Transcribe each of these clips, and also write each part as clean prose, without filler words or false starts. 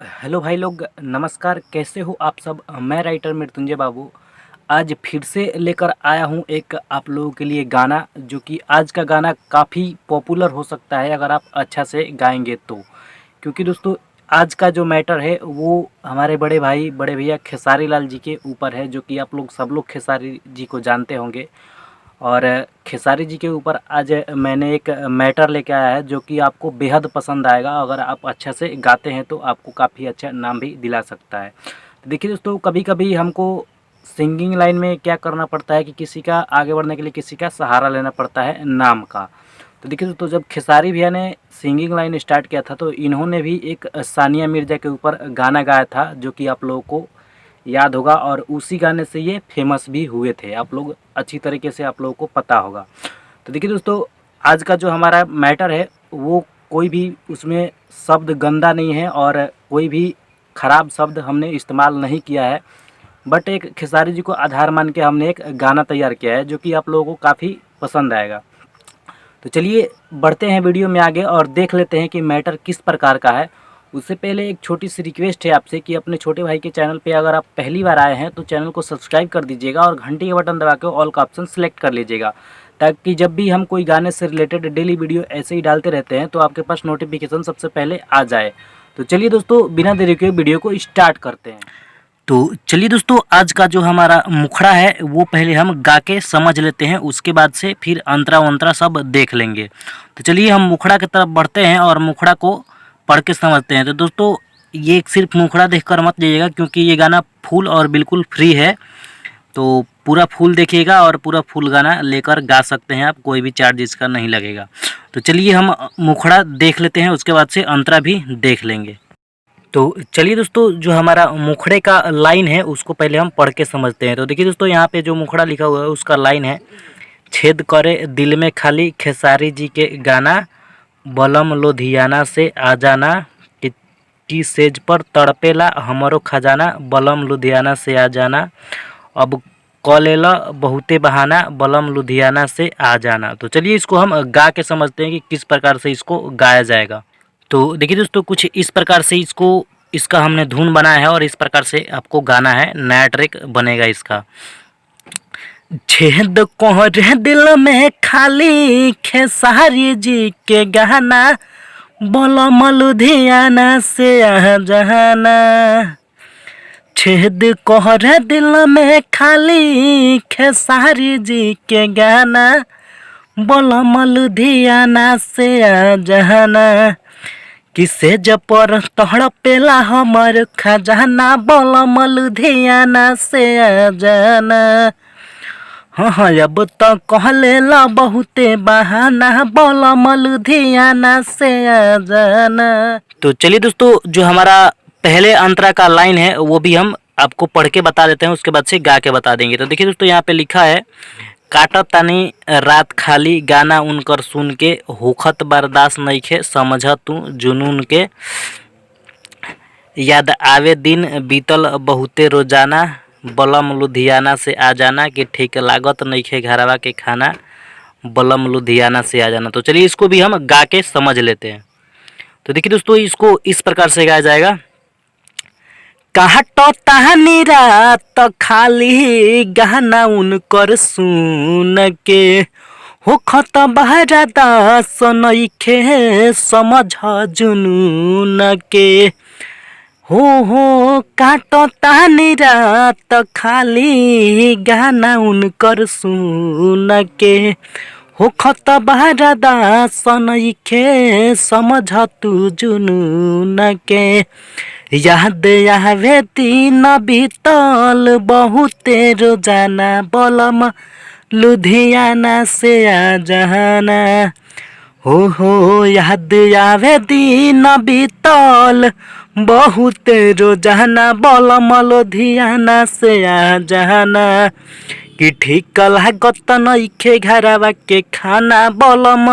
Hello भाई लोग, नमस्कार। कैसे हो आप सब? मैं राइटर मृत्युंजय बाबू आज फिर से लेकर आया हूँ एक आप लोगों के लिए गाना, जो कि आज का गाना काफ़ी पॉपुलर हो सकता है अगर आप अच्छा से गाएंगे तो। क्योंकि दोस्तों, आज का जो मैटर है वो हमारे बड़े भाई बड़े भैया खेसारी लाल जी के ऊपर है, जो कि आप लोग सब लोग खेसारी जी को जानते होंगे। और खेसारी जी के ऊपर आज मैंने एक मैटर लेके आया है जो कि आपको बेहद पसंद आएगा। अगर आप अच्छा से गाते हैं तो आपको काफ़ी अच्छा नाम भी दिला सकता है। तो देखिए दोस्तों, कभी कभी हमको सिंगिंग लाइन में क्या करना पड़ता है कि किसी का आगे बढ़ने के लिए किसी का सहारा लेना पड़ता है नाम का। तो देखिए दोस्तों, जब खेसारी भैया ने सिंगिंग लाइन स्टार्ट किया था तो इन्होंने भी एक सानिया मिर्ज़ा के ऊपर गाना गाया था, जो कि आप लोगों को याद होगा। और उसी गाने से ये फेमस भी हुए थे, आप लोग अच्छी तरीके से आप लोगों को पता होगा। तो देखिए दोस्तों, आज का जो हमारा मैटर है वो कोई भी उसमें शब्द गंदा नहीं है और कोई भी ख़राब शब्द हमने इस्तेमाल नहीं किया है। बट एक खेसारी जी को आधार मान के हमने एक गाना तैयार किया है जो कि आप लोगों को काफ़ी पसंद आएगा। तो चलिए बढ़ते हैं वीडियो में आगे और देख लेते हैं कि मैटर किस प्रकार का है। उससे पहले एक छोटी सी रिक्वेस्ट है आपसे कि अपने छोटे भाई के चैनल पे अगर आप पहली बार आए हैं तो चैनल को सब्सक्राइब कर दीजिएगा और घंटी का बटन दबा के ऑल का ऑप्शन सेलेक्ट कर लीजिएगा, ताकि जब भी हम कोई गाने से रिलेटेड डेली वीडियो ऐसे ही डालते रहते हैं तो आपके पास नोटिफिकेशन सबसे पहले आ जाए। तो चलिए दोस्तों, बिना देरी के वीडियो को स्टार्ट करते हैं। तो चलिए दोस्तों, आज का जो हमारा मुखड़ा है वो पहले हम गा के समझ लेते हैं, उसके बाद से फिर अंतरा वंतरा सब देख लेंगे। तो चलिए हम मुखड़ा की तरफ बढ़ते हैं और मुखड़ा को पढ़ के समझते हैं। तो दोस्तों, ये सिर्फ मुखड़ा देखकर मत जाइएगा, क्योंकि ये गाना फुल और बिल्कुल फ्री है। तो पूरा फुल देखिएगा और पूरा फुल गाना लेकर गा सकते हैं आप, कोई भी चार्ज इसका नहीं लगेगा। तो चलिए हम मुखड़ा देख लेते हैं, उसके बाद से अंतरा भी देख लेंगे। तो चलिए दोस्तों, जो हमारा मुखड़े का लाइन है उसको पहले हम पढ़ के समझते हैं। तो देखिए दोस्तों, यहाँ पे जो मुखड़ा लिखा हुआ है उसका लाइन है, छेद करे दिल में खाली खेसारी जी के गाना, बलम लुधियाना से आ जाना, की सेज पर तड़पेला हमरो खजाना, बलम लुधियाना से आ जाना, अब कॉलेला बहुते बहाना, बलम लुधियाना से आ जाना। तो चलिए इसको हम गा के समझते हैं कि किस प्रकार से इसको गाया जाएगा। तो देखिए दोस्तों, कुछ इस प्रकार से इसका हमने धुन बनाया है और इस प्रकार से आपको गाना है, नया ट्रैक बनेगा इसका। छेद कोहरे दिल में खाली खेसारी जी के गाना, बलम लुधियाना से आ जाना। छेद कोहरे दिल में खाली खेसारी जी के गाना, बलम लुधियाना से आ जाना, किसे जपर तड़पेला हमर खजाना, बलम लुधियाना से आ जाना। हाँ, अब तो कहलेला बहुते बहाना, बलम लुधियाना से आ जाना। तो चलिए दोस्तों, जो हमारा पहले अंतरा का लाइन है वो भी हम आपको पढ़ के बता देते हैं, उसके बाद से गा के बता देंगे। तो देखिए दोस्तों, यहाँ पे लिखा है, काटत तानी रात खाली गाना उनकर सुन के, होखत बर्दाश्त नइखे समझ तू जुनून के, याद आवे दिन बीतल बहुते रोजाना, बलम लुधियाना से आ जाना, कि ठीक लागत नइखे घरवा के खाना, बलम लुधियाना से आ जाना। तो चलिए इसको भी हम गा के समझ लेते हैं। तो देखिए दोस्तों, इसको इस प्रकार से गाया जाएगा, काटो तानी रात खाली गाना उनकर सुन के, होखत बहरादास नइखे समझ जुनून के, हो काटो तानी रात खाली गाना उनकर सुन के, होखत बहरादास नइखे समझ तू जुनून के, याद आवे दिन बीतल बहुते रोजाना, बलम लुधियाना से आ जाना। हो याद आवे दिन बीतल बहुते रोजाना, बलम लुधियाना से आ जाना, कि ठीक लागत नइखे घरवा के खाना, बलम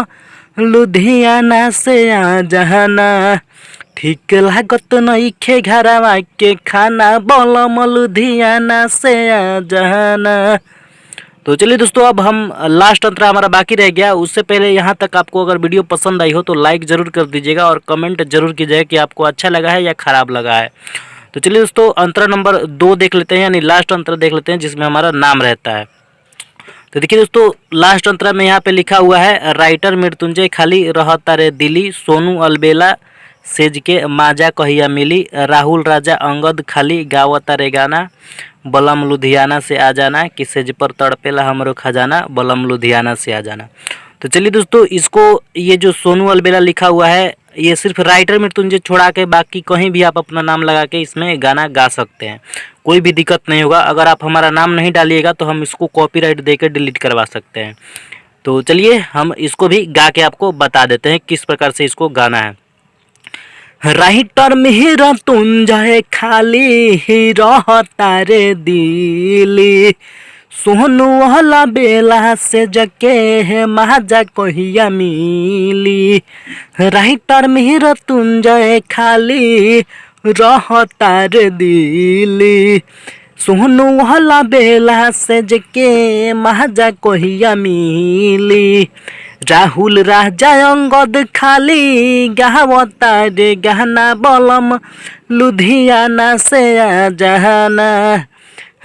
लुधियाना से आ जाना, ठीक लागत नइखे घरवा के खाना, बलम लुधियाना से आ जाना। तो चलिए दोस्तों, अब हम लास्ट अंतरा हमारा बाकी रह गया। उससे पहले यहाँ तक आपको अगर वीडियो पसंद आई हो तो लाइक ज़रूर कर दीजिएगा और कमेंट जरूर कीजिएगा कि आपको अच्छा लगा है या ख़राब लगा है। तो चलिए दोस्तों, अंतरा नंबर 2 देख लेते हैं, यानी लास्ट अंतरा देख लेते हैं जिसमें हमारा नाम रहता है। तो देखिए दोस्तों, लास्ट अंतरा में यहाँ पे लिखा हुआ है, राइटर मृत्युंजय खाली रहता रे दिली, सोनू अलबेला सेज के माजा कहिया मिली, राहुल राजा अंगद खाली गावता रे गाना, बलम लुधियाना से आ जाना, कि सेज पर तड़पेला हमरो खजाना, बलम लुधियाना से आ जाना। तो चलिए दोस्तों, इसको ये जो सोनू अलबेला लिखा हुआ है, ये सिर्फ राइटर मृत्युंजय छोड़ा के बाकी कहीं भी आप अपना नाम लगा के इसमें गाना गा सकते हैं, कोई भी दिक्कत नहीं होगा। अगर आप हमारा नाम नहीं डालिएगा तो हम इसको कॉपीराइट देकर डिलीट करवा सकते हैं। तो चलिए हम इसको भी गा के आपको बता देते हैं किस प्रकार से इसको गाना है। राइटर मृत्युंजय खाली ही रहता रे दिली, सोनू अलबेला से जके है माजा कहिया मिली, राइटर मृत्युंजय खाली रहता रे दिली, सोनू अलबेला से जके माजा कहिया मिली, राहुल राजा अंगद खाली गावता रे गाना, बलम लुधियाना से आ जाना,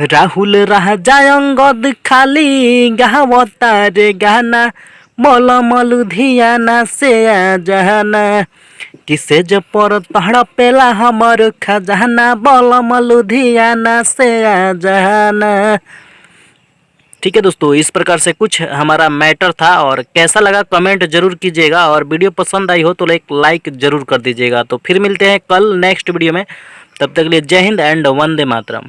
राहुल राजा अंगद खाली गावता रे गाना, बलम लुधियाना से आ जाना, किसे ज पर तड़पेला हमर खजाना, बलम लुधियाना से आ जाना। ठीक है दोस्तों, इस प्रकार से कुछ हमारा मैटर था, और कैसा लगा कमेंट जरूर कीजिएगा, और वीडियो पसंद आई हो तो एक लाइक जरूर कर दीजिएगा। तो फिर मिलते हैं कल नेक्स्ट वीडियो में, तब तक के लिए जय हिंद एंड वंदे मातरम।